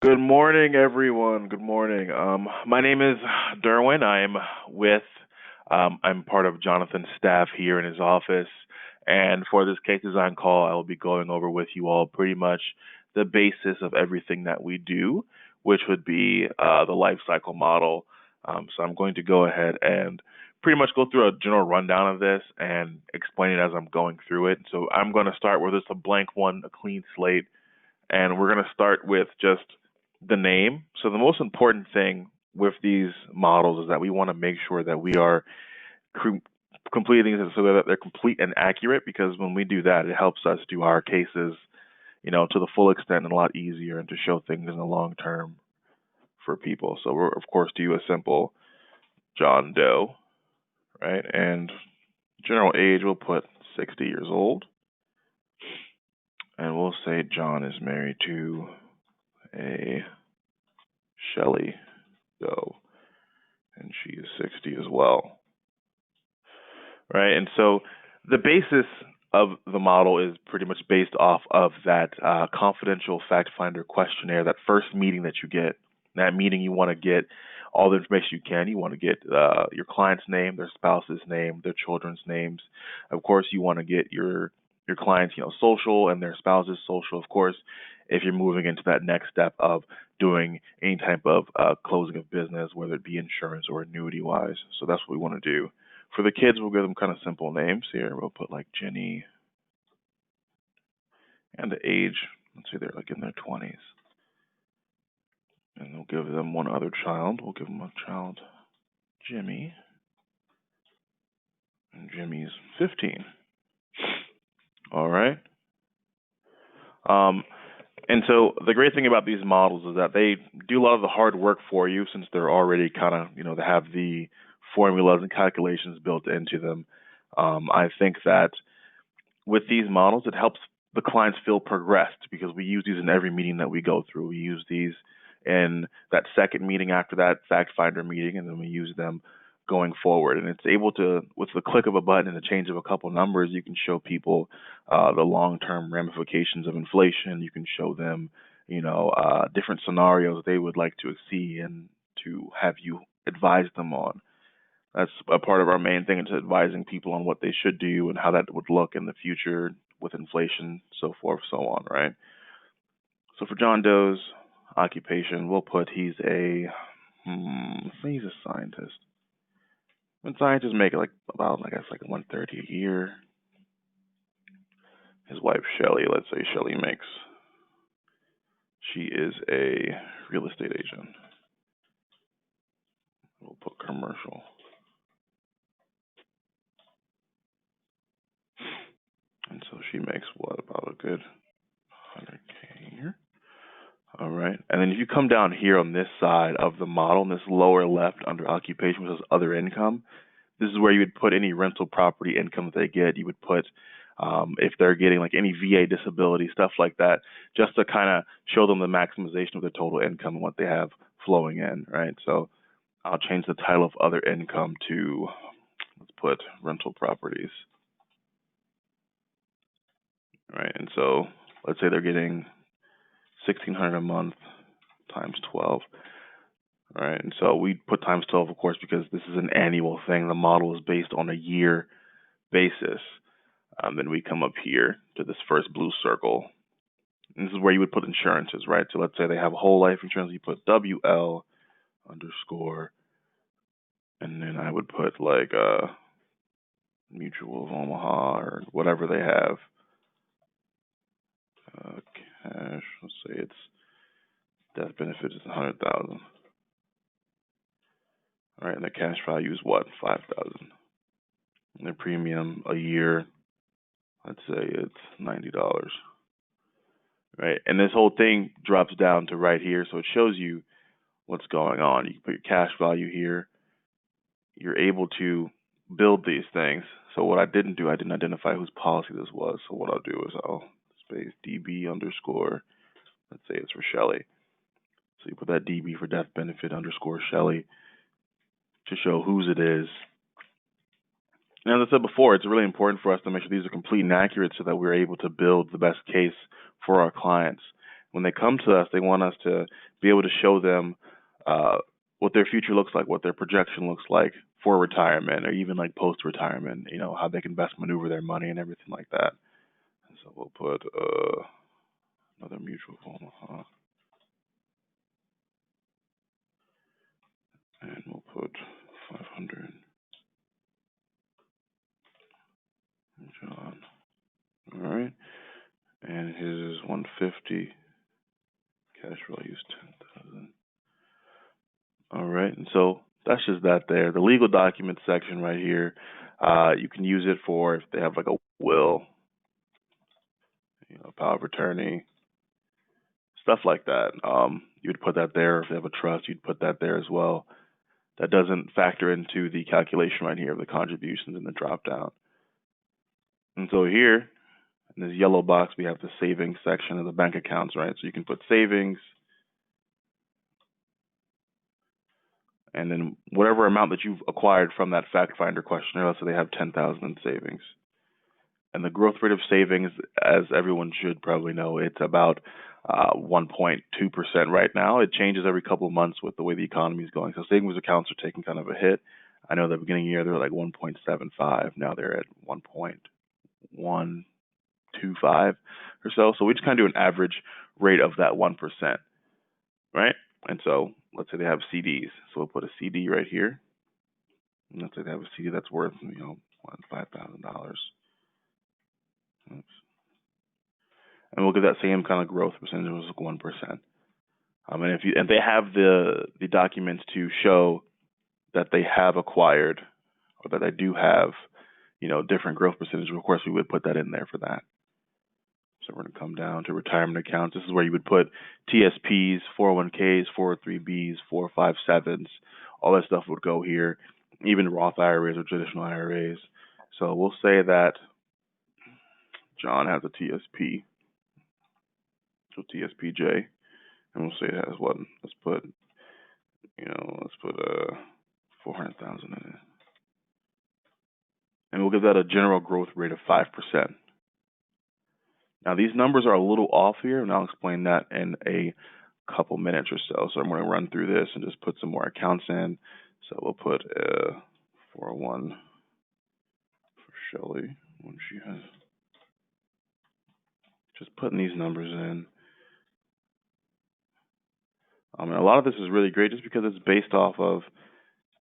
Good morning, everyone. Good morning. My name is Derwin. I'm part of Jonathan's staff here in his office. And for this case design call, I will be going over with you all pretty much the basis of everything that we do, which would be the life cycle model. So I'm going to go ahead and pretty much go through a general rundown of this and explain it as I'm going through it. So I'm going to start with just a blank one, a clean slate, and we're going to start with just the name. So the most important thing with these models is that we want to make sure that we are completing things so that they're complete and accurate, because when we do that, it helps us do our cases, to the full extent and a lot easier, and to show things in the long term for people. So we're, of course, do a simple John Doe, right? And general age, we'll put 60 years old. And we'll say John is married to a Shelley Doe, and she is 60 as well, right? And so the basis of the model is pretty much based off of that confidential fact finder questionnaire, that first meeting that you get. That meeting, you want to get all the information you can. You want to get your client's name, their spouse's name, their children's names. Of course, you want to get your client's social and their spouse's social. Of course, if you're moving into that next step of doing any type of closing of business, whether it be insurance or annuity wise. So that's what we want to do. For the kids, we'll give them kind of simple names here. We'll put like Jenny, and the age, let's say they're like in their 20s. And we'll give them one other child. We'll give them a child, Jimmy. And Jimmy's 15. All right. And so the great thing about these models is that they do a lot of the hard work for you, since they're already kind of, they have the formulas and calculations built into them. I think that with these models, it helps the clients feel progressed, because we use these in every meeting that we go through. We use these in that second meeting after that fact finder meeting, and then we use them going forward. And it's able to, with the click of a button and the change of a couple numbers, you can show people the long-term ramifications of inflation. You can show them, different scenarios they would like to see and to have you advise them on. That's a part of our main thing, is advising people on what they should do and how that would look in the future with inflation, so forth, so on, right? So for John Doe's occupation, we'll put he's a scientist. When scientists make like about, I guess, like 130 a year. His wife Shelley, let's say she is a real estate agent. We'll put commercial. And so she makes what, about a good 100K a year. All right. And then if you come down here on this side of the model, in this lower left under occupation, which is other income, this is where you would put any rental property income that they get. You would put if they're getting like any VA disability, stuff like that, just to kind of show them the maximization of their total income and what they have flowing in, right? So I'll change the title of other income to, let's put rental properties, right? And so let's say they're getting $1,600 a month times 12. All right, and so we put times 12, of course, because this is an annual thing. The model is based on a year basis. Then we come up here to this first blue circle. And this is where you would put insurances, right? So let's say they have whole life insurance. You put WL underscore, and then I would put like Mutual of Omaha or whatever they have. Cash, let's say it's death benefit is 100,000. All right, and the cash value is what? 5,000. And the premium a year, let's say it's $90. Right, and this whole thing drops down to right here, so it shows you what's going on. You can put your cash value here. You're able to build these things. So what I didn't do, I didn't identify whose policy this was. So what I'll do is I'll space DB underscore, let's say it's for Shelley. So you put that DB for death benefit underscore Shelley to show whose it is. And as I said before, it's really important for us to make sure these are complete and accurate so that we're able to build the best case for our clients. when they come to us, they want us to be able to show them what their future looks like, what their projection looks like for retirement, or even like post-retirement. How they can best maneuver their money and everything like that. So we'll put another mutual fund, and we'll put 500. John. All right, and his is 150. Cash value is 10,000. All right, and so that's just that there. The legal documents section right here, you can use it for if they have like a will, power of attorney, stuff like that. You would put that there. If they have a trust, you'd put that there as well. That doesn't factor into the calculation right here of the contributions in the drop down. And so here, in this yellow box, we have the savings section of the bank accounts, right? So you can put savings, and then whatever amount that you've acquired from that fact finder questionnaire. Let's say they have 10,000 in savings. And the growth rate of savings, as everyone should probably know, it's about 1.2% right now. It changes every couple of months with the way the economy is going. So savings accounts are taking kind of a hit. I know at the beginning of the year, they were like 1.75. Now they're at 1.125 or so. So we just kind of do an average rate of that 1%, right? And so let's say they have CDs. So we'll put a CD right here. And let's say they have a CD that's worth, $5,000. Oops. And we'll get that same kind of growth percentage of 1%. And they have the documents to show that they have acquired, or that they do have, different growth percentage, of course we would put that in there for that. So we're going to come down to retirement accounts. This is where you would put TSPs, 401ks, 403bs, 457s. All that stuff would go here, even Roth IRAs or traditional IRAs. So we'll say that John has a TSP, so TSPJ, and we'll say it has what? Let's put 400,000 in it, and we'll give that a general growth rate of 5%. Now these numbers are a little off here, and I'll explain that in a couple minutes or so. So I'm going to run through this and just put some more accounts in. So we'll put 401 for Shelly when she has. Just putting these numbers in. And a lot of this is really great just because it's based off of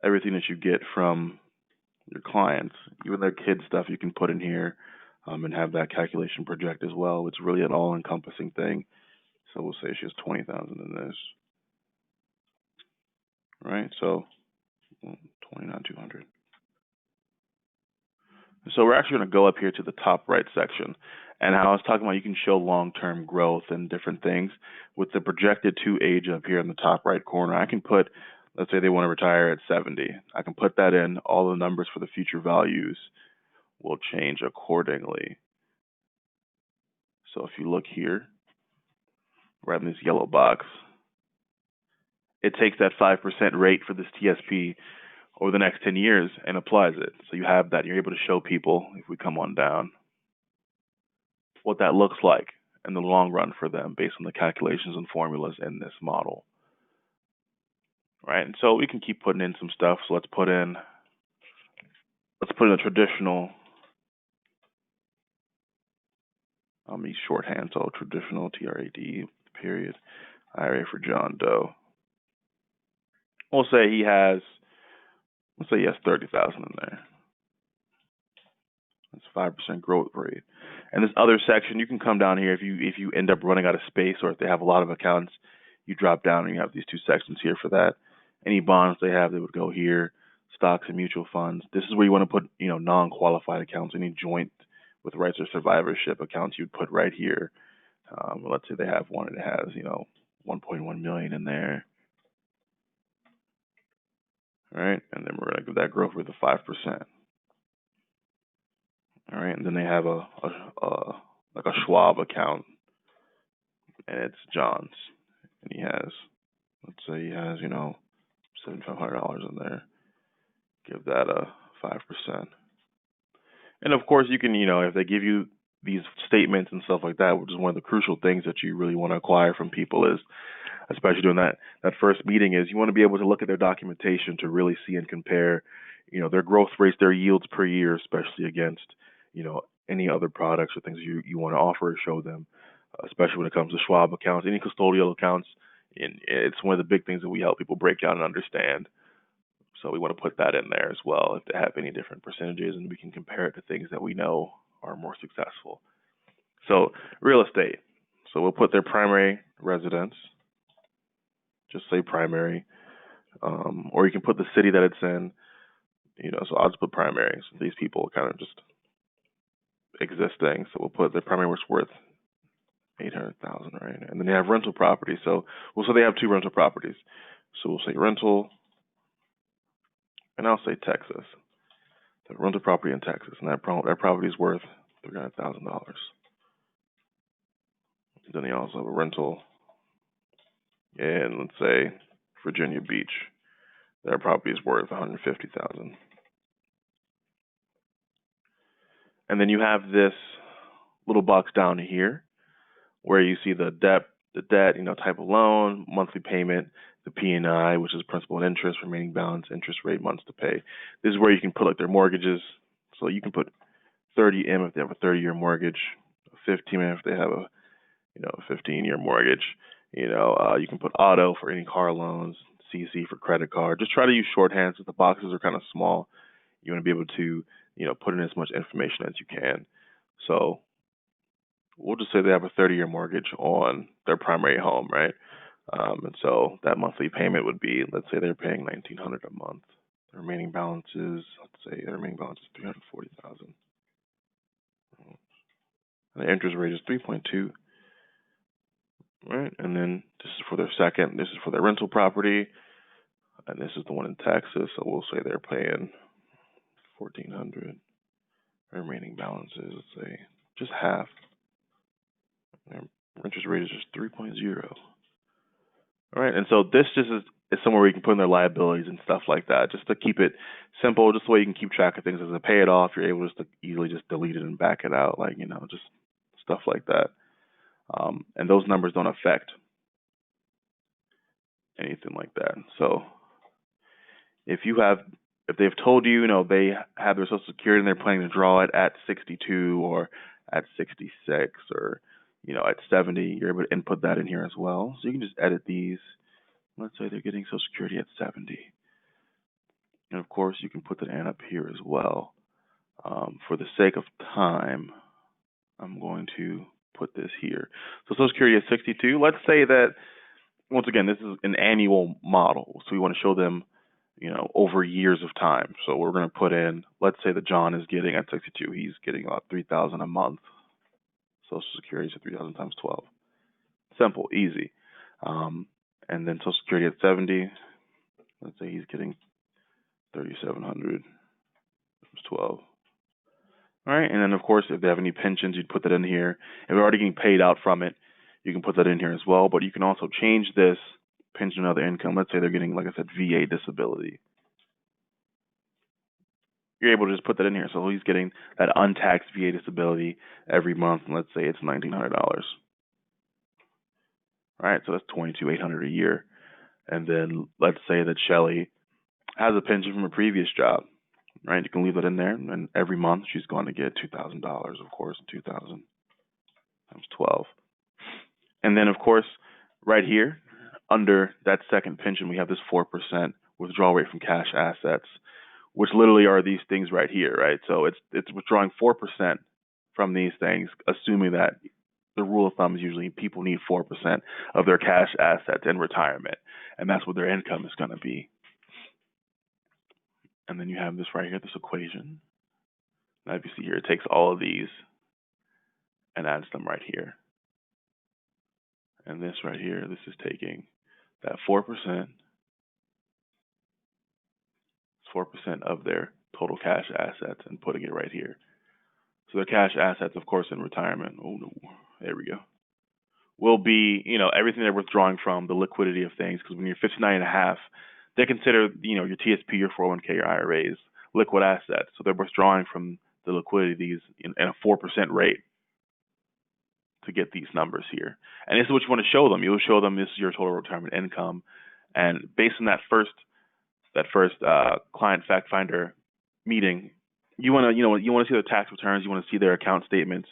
everything that you get from your clients. Even their kids' stuff you can put in here and have that calculation project as well. It's really an all-encompassing thing. So we'll say she has 20,000 in this. Right? So 29,200. So we're actually going to go up here to the top right section. And how I was talking about, you can show long-term growth and different things. With the projected to age up here in the top right corner, I can put, let's say they want to retire at 70. I can put that in. All the numbers for the future values will change accordingly. So if you look here, right in this yellow box, it takes that 5% rate for this TSP over the next 10 years and applies it. So you have that. You're able to show people, if we come on down, what that looks like in the long run for them based on the calculations and formulas in this model. Right? And so we can keep putting in some stuff. So let's put in a traditional, I'll use shorthand, so traditional TRAD period IRA for John Doe. We'll say he has 30,000 in there. That's 5% growth rate. And this other section, you can come down here if you end up running out of space, or if they have a lot of accounts, you drop down and you have these two sections here for that. Any bonds they have, they would go here. Stocks and mutual funds. This is where you want to put, non-qualified accounts. Any joint with rights or survivorship accounts, you'd put right here. Let's say they have one and it has, 1.1 million in there. All right, and then we're going to give that growth rate of 5%. All right, and then they have a Schwab account, and it's John's, and he has, let's say he has, $7,500 in there. Give that a 5%. And of course, you can, if they give you these statements and stuff like that, which is one of the crucial things that you really want to acquire from people, is especially during that first meeting, is you want to be able to look at their documentation to really see and compare, their growth rates, their yields per year, especially against, any other products or things you want to offer or show them, especially when it comes to Schwab accounts, any custodial accounts. And it's one of the big things that we help people break down and understand. So we want to put that in there as well if they have any different percentages, and we can compare it to things that we know are more successful. So real estate. So we'll put their primary residence, just say primary, or you can put the city that it's in. So I'll just put primary. So these people are kind of just existing. So we'll put their primary was worth 800,000, right? And then they have rental property. So they have 2 rental properties. So we'll say rental, and I'll say Texas. The rental property in Texas, and that property is worth $300,000. Then they also have a rental in, let's say, Virginia Beach. Their property is worth $150,000. And then you have this little box down here where you see the debt, type of loan, monthly payment, the P&I, which is principal and interest, remaining balance, interest rate, months to pay. This is where you can put like their mortgages. So you can put 30M if they have a 30-year mortgage, 15M if they have a 15-year mortgage. You can put auto for any car loans, CC for credit card. Just try to use shorthand since the boxes are kind of small. You want to be able to, put in as much information as you can. So we'll just say they have a 30-year mortgage on their primary home, right? And so that monthly payment would be, let's say they're paying $1,900 a month. The remaining balance is, $340,000. And the interest rate is 3.2. Right, and then this is for their second. This is for their rental property, and this is the one in Texas. So we'll say they're paying $1,400. Their remaining balance is, let's say, just half. Their interest rate is just 3.0. All right, and so this just is somewhere where you can put in their liabilities and stuff like that, just to keep it simple, just so you can keep track of things. As they pay it off, you're able just to easily just delete it and back it out, just stuff like that. And those numbers don't affect anything like that. So if they've told you, they have their Social Security and they're planning to draw it at 62 or at 66 or, at 70, you're able to input that in here as well. So you can just edit these. Let's say they're getting Social Security at 70. And of course, you can put that in up here as well. For the sake of time, I'm going to put this here. So Social Security is 62. Let's say that, once again, this is an annual model. So we want to show them, over years of time. So we're going to put in, let's say that John is getting at 62. He's getting about $3,000 a month. Social Security is 3,000 times 12. Simple, easy. And then Social Security at 70. Let's say he's getting 3,700 times 12. All right, and then of course, if they have any pensions, you'd put that in here. If they're already getting paid out from it, you can put that in here as well. But you can also change this pension and other income. Let's say they're getting, like I said, VA disability. You're able to just put that in here. So he's getting that untaxed VA disability every month, and let's say it's $1,900. All right, so that's $22,800 a year. And then let's say that Shelly has a pension from a previous job. Right, you can leave that in there, and every month she's going to get $2,000, of course, 2,000 times 12. And then, of course, right here, under that second pension, we have this 4% withdrawal rate from cash assets, which literally are these things right here, right? So it's withdrawing 4% from these things, assuming that the rule of thumb is usually people need 4% of their cash assets in retirement, and that's what their income is going to be. And then you have this right here, this equation. Now, if you see here, it takes all of these and adds them right here. And this right here, this is taking that 4%, 4% of their total cash assets and putting it right here. So their cash assets, of course, in retirement, oh no, there we go, will be, everything they're withdrawing from, the liquidity of things, because when you're 59 and a half, they consider, your TSP, your 401k, your IRAs, liquid assets. So they're withdrawing from the liquidity in a 4% rate. to get these numbers here. And this is what you want to show them. You'll show them this is your total retirement income, and based on that first client fact finder meeting, you want to see their tax returns, you want to see their account statements,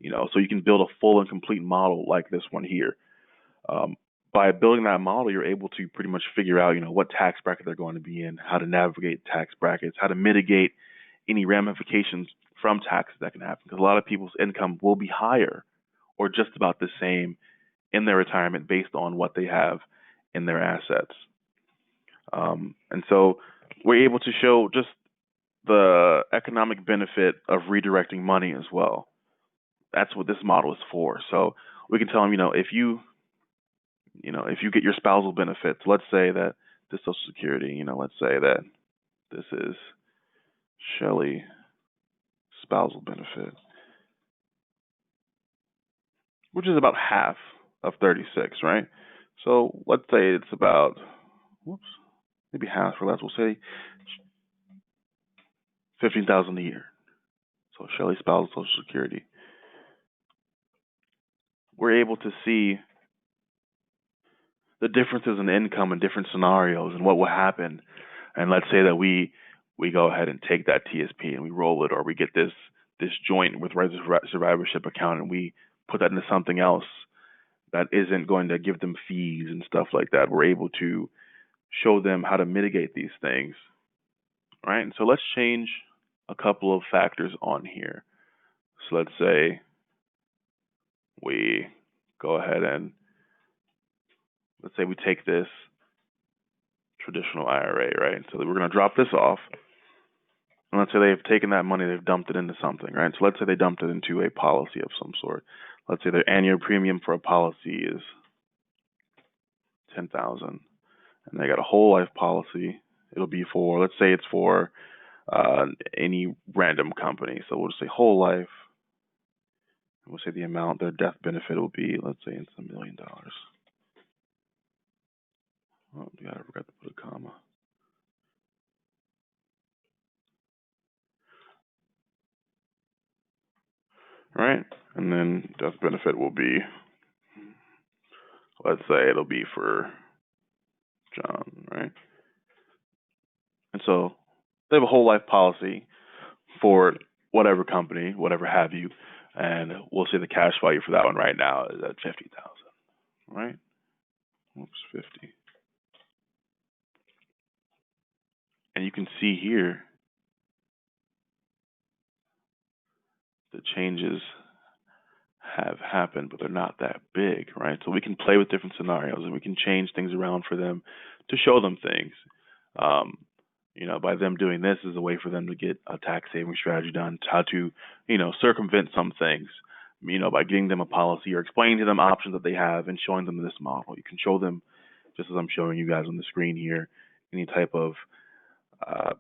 so you can build a full and complete model like this one here. By building that model, you're able to pretty much figure out, what tax bracket they're going to be in, how to navigate tax brackets, how to mitigate any ramifications from taxes that can happen. Because a lot of people's income will be higher or just about the same in their retirement based on what they have in their assets. And so we're able to show just the economic benefit of redirecting money as well. That's what this model is for. So we can tell them, if you get your spousal benefits, let's say that this Social Security, let's say that this is Shelley spousal benefit, which is about half of 36, right? So let's say it's about, maybe half or less. We'll say $15,000 a year. So Shelley spousal Social Security. We're able to see the differences in income in different scenarios and what will happen. And let's say that we go ahead and take that TSP and we roll it, or we get this joint with survivorship account and we put that into something else that isn't going to give them fees and stuff like that. We're able to show them how to mitigate these things. All right, and so let's change a couple of factors on here. So let's say we go ahead and let's say we take this traditional IRA, right? So we're going to drop this off. And let's say they've taken that money, they've dumped it into something, right? So let's say they dumped it into a policy of some sort. Let's say their annual premium for a policy is $10,000, and they got a whole life policy. It'll be for, let's say it's for any random company. So we'll just say whole life. We'll say the amount, their death benefit will be, let's say it's $1 million. Oh, I forgot to put a comma. All right, and then death benefit will be, let's say it'll be for John, right? And so they have a whole life policy for whatever company, whatever have you, and we'll say the cash value for that one right now is at $50,000, right? Oops, 50. And you can see here the changes have happened, but they're not that big, right? So we can play with different scenarios and we can change things around for them to show them things. By them doing this is a way for them to get a tax saving strategy done, how to, circumvent some things, by getting them a policy or explaining to them options that they have and showing them this model. You can show them, just as I'm showing you guys on the screen here, any type of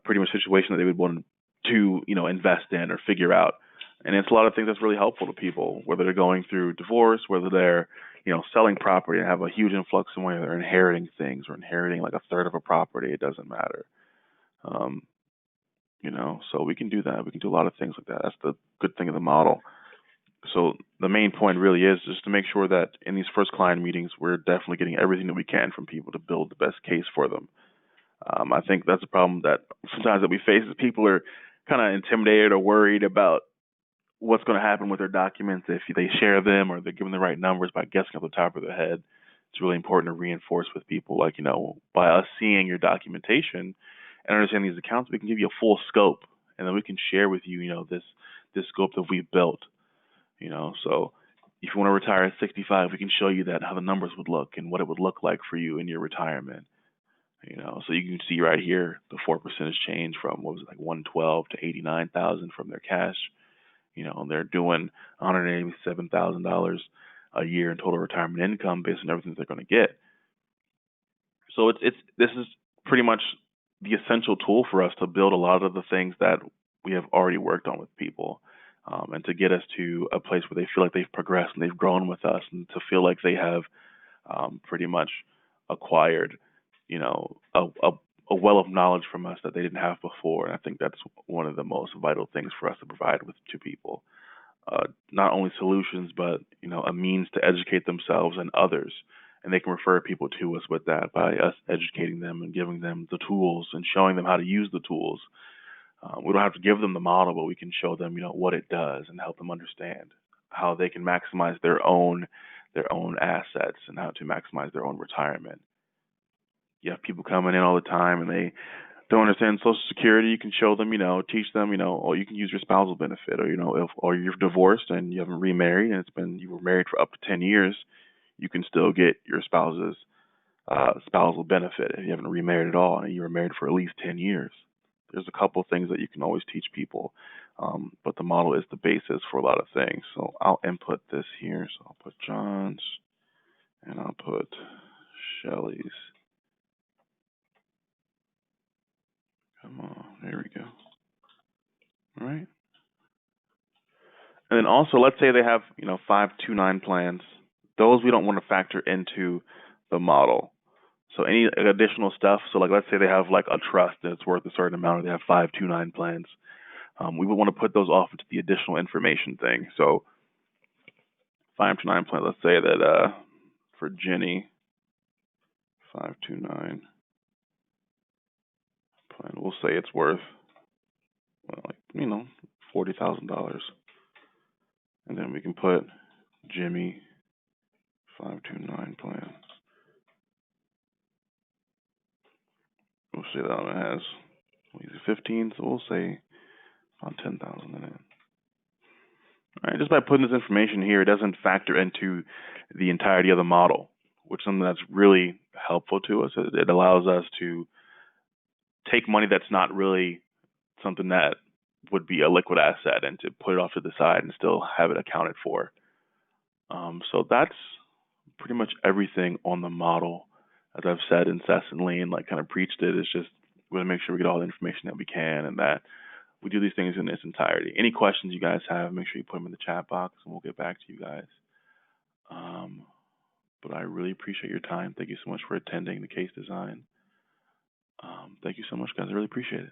pretty much situation that they would want to, invest in or figure out. And it's a lot of things that's really helpful to people, whether they're going through divorce, whether they're, selling property and have a huge influx of money, they're inheriting things or inheriting like a third of a property. It doesn't matter. So we can do that. We can do a lot of things like that. That's the good thing of the model. So the main point really is just to make sure that in these first client meetings, we're definitely getting everything that we can from people to build the best case for them. I think that's a problem that sometimes that we face is people are kind of intimidated or worried about what's going to happen with their documents if they share them or they're given the right numbers by guessing off the top of their head. It's really important to reinforce with people, like, by us seeing your documentation and understanding these accounts, we can give you a full scope, and then we can share with you, this scope that we've built. So if you want to retire at 65, we can show you that, how the numbers would look and what it would look like for you in your retirement. So you can see right here the 4% change from, what was it, like 112 to 89,000 from their cash. And they're doing $187,000 a year in total retirement income based on everything that they're going to get. So this is pretty much the essential tool for us to build a lot of the things that we have already worked on with people, and to get us to a place where they feel like they've progressed and they've grown with us, and to feel like they have pretty much acquired, a well of knowledge from us that they didn't have before. And I think that's one of the most vital things for us to provide to people. not only solutions, but a means to educate themselves and others. And they can refer people to us with that by us educating them and giving them the tools and showing them how to use the tools. We don't have to give them the model, but we can show them, what it does and help them understand how they can maximize their own assets and how to maximize their own retirement. You have people coming in all the time and they don't understand Social Security. You can show them, teach them, or you can use your spousal benefit, or if or you're divorced and you haven't remarried and you were married for up to 10 years, you can still get your spouse's spousal benefit if you haven't remarried at all and you were married for at least 10 years. There's a couple of things that you can always teach people, but the model is the basis for a lot of things. So I'll input this here. So I'll put John's and I'll put Shelly's. Come on, there we go. All right. And then also, let's say they have, 529 plans. Those we don't want to factor into the model. So any additional stuff, so like let's say they have like a trust that's worth a certain amount, or they have 529 plans. We would want to put those off into the additional information thing. So 529 plan, let's say that for Jenny, 529 plan, we'll say it's worth, $40,000. And then we can put Jimmy 529 plan. We'll say that one has 15, so we'll say on 10,000 in it. All right, just by putting this information here, it doesn't factor into the entirety of the model, which is something that's really helpful to us. It allows us to take money that's not really something that would be a liquid asset and to put it off to the side and still have it accounted for. So that's pretty much everything on the model. As I've said incessantly and kind of preached it, it's just we want to make sure we get all the information that we can and that we do these things in its entirety. Any questions you guys have, make sure you put them in the chat box and we'll get back to you guys. But I really appreciate your time. Thank you so much for attending the case design. Thank you so much, guys. I really appreciate it.